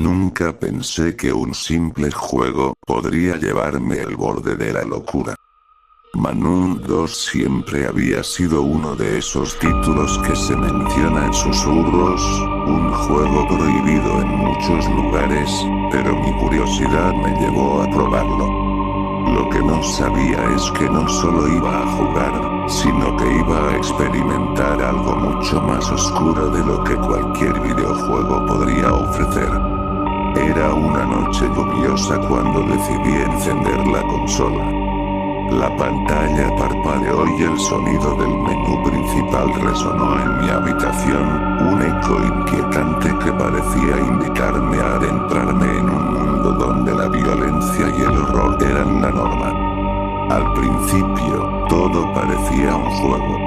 Nunca pensé que un simple juego podría llevarme al borde de la locura. Manhunt 2 siempre había sido uno de esos títulos que se menciona en susurros, un juego prohibido en muchos lugares, pero mi curiosidad me llevó a probarlo. Lo que no sabía es que no solo iba a jugar, sino que iba a experimentar algo mucho más oscuro de lo que cualquier videojuego podría ofrecer. Era una noche lluviosa cuando decidí encender la consola. La pantalla parpadeó y el sonido del menú principal resonó en mi habitación, un eco inquietante que parecía invitarme a adentrarme en un mundo donde la violencia y el horror eran la norma. Al principio, todo parecía un juego.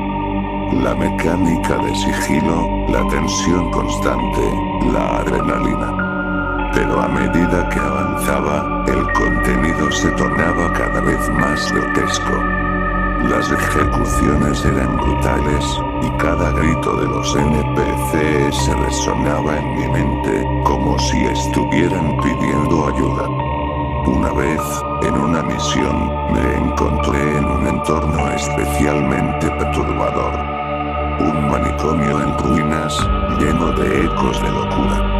La mecánica de sigilo, la tensión constante, la adrenalina. Pero a medida que avanzaba, el contenido se tornaba cada vez más grotesco. Las ejecuciones eran brutales, y cada grito de los NPCs resonaba en mi mente, como si estuvieran pidiendo ayuda. Una vez, en una misión, me encontré en un entorno especialmente perturbador. Un manicomio en ruinas, lleno de ecos de locura.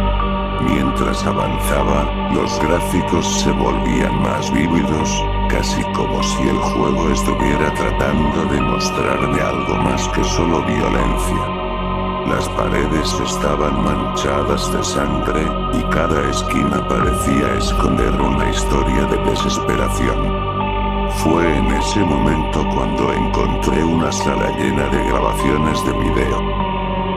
Mientras avanzaba, los gráficos se volvían más vívidos, casi como si el juego estuviera tratando de mostrarme algo más que solo violencia. Las paredes estaban manchadas de sangre, y cada esquina parecía esconder una historia de desesperación. Fue en ese momento cuando encontré una sala llena de grabaciones de video.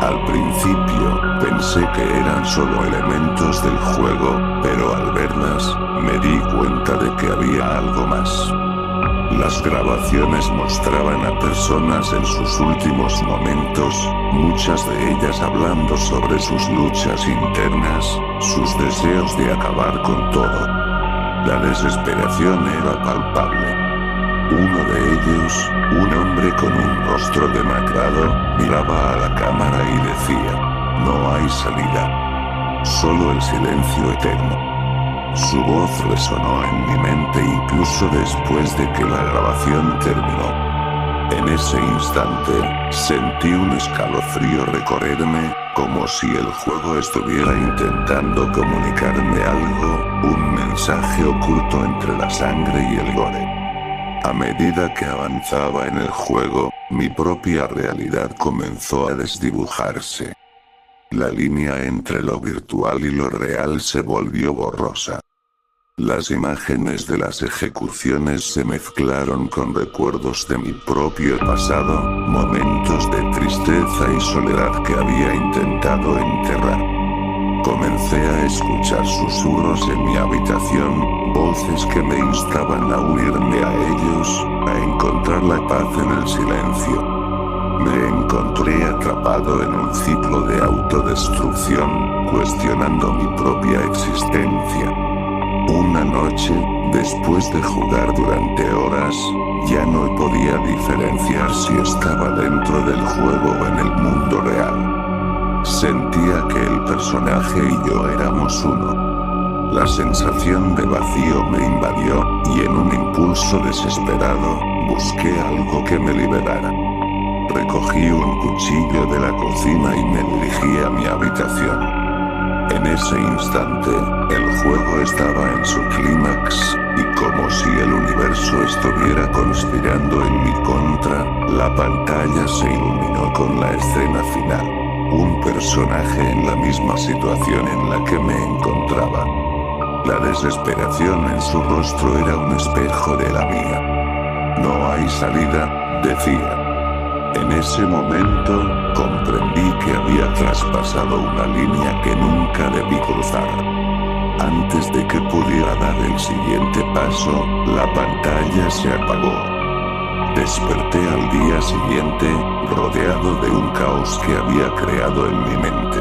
Al principio, pensé que eran solo elementos del juego, pero al verlas, me di cuenta de que había algo más. Las grabaciones mostraban a personas en sus últimos momentos, muchas de ellas hablando sobre sus luchas internas, sus deseos de acabar con todo. La desesperación era palpable. Uno de ellos, un hombre con un rostro demacrado, miraba a la cámara y decía: "No hay salida. Solo el silencio eterno". Su voz resonó en mi mente incluso después de que la grabación terminó. En ese instante, sentí un escalofrío recorrerme, como si el juego estuviera intentando comunicarme algo, un mensaje oculto entre la sangre y el gore. A medida que avanzaba en el juego, mi propia realidad comenzó a desdibujarse. La línea entre lo virtual y lo real se volvió borrosa. Las imágenes de las ejecuciones se mezclaron con recuerdos de mi propio pasado, momentos de tristeza y soledad que había intentado enterrar. Comencé a escuchar susurros en mi habitación, voces que me instaban a unirme a ellos, a encontrar la paz en el silencio. Me encontré atrapado en un ciclo de autodestrucción, cuestionando mi propia existencia. Una noche, después de jugar durante horas, ya no podía diferenciar si estaba dentro del juego o en el mundo real. Sentía que el personaje y yo éramos uno. La sensación de vacío me invadió, y en un impulso desesperado, busqué algo que me liberara. Recogí un cuchillo de la cocina y me dirigí a mi habitación. En ese instante, el juego estaba en su clímax, y como si el universo estuviera conspirando en mi contra, la pantalla se iluminó con la escena final. Un personaje en la misma situación en la que me encontraba. La desesperación en su rostro era un espejo de la mía. "No hay salida", decía. En ese momento, comprendí que había traspasado una línea que nunca debí cruzar. Antes de que pudiera dar el siguiente paso, la pantalla se apagó. Desperté al día siguiente, rodeado de un caos que había creado en mi mente.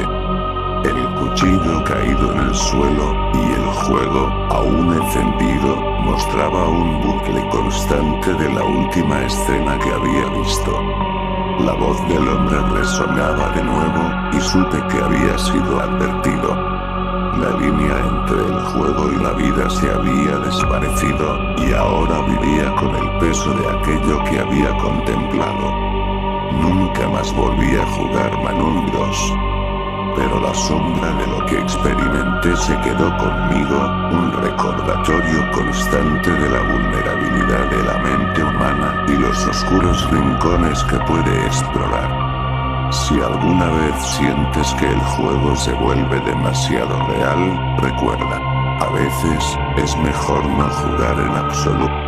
El cuchillo caído en el suelo, y el juego, aún encendido, mostraba un bucle constante de la última escena que había visto. La voz del hombre resonaba de nuevo, y supe que había sido advertido. La línea entre el juego y la vida se había desvanecido, y ahora vivía con el peso de aquello que había contemplado. Nunca más volví a jugar Manhunt 2. Pero la sombra de lo que experimenté se quedó conmigo, un recordatorio constante de la vulnerabilidad de la mente humana y los oscuros rincones que puede explorar. Si alguna vez sientes que el juego se vuelve demasiado real, recuerda, a veces, es mejor no jugar en absoluto.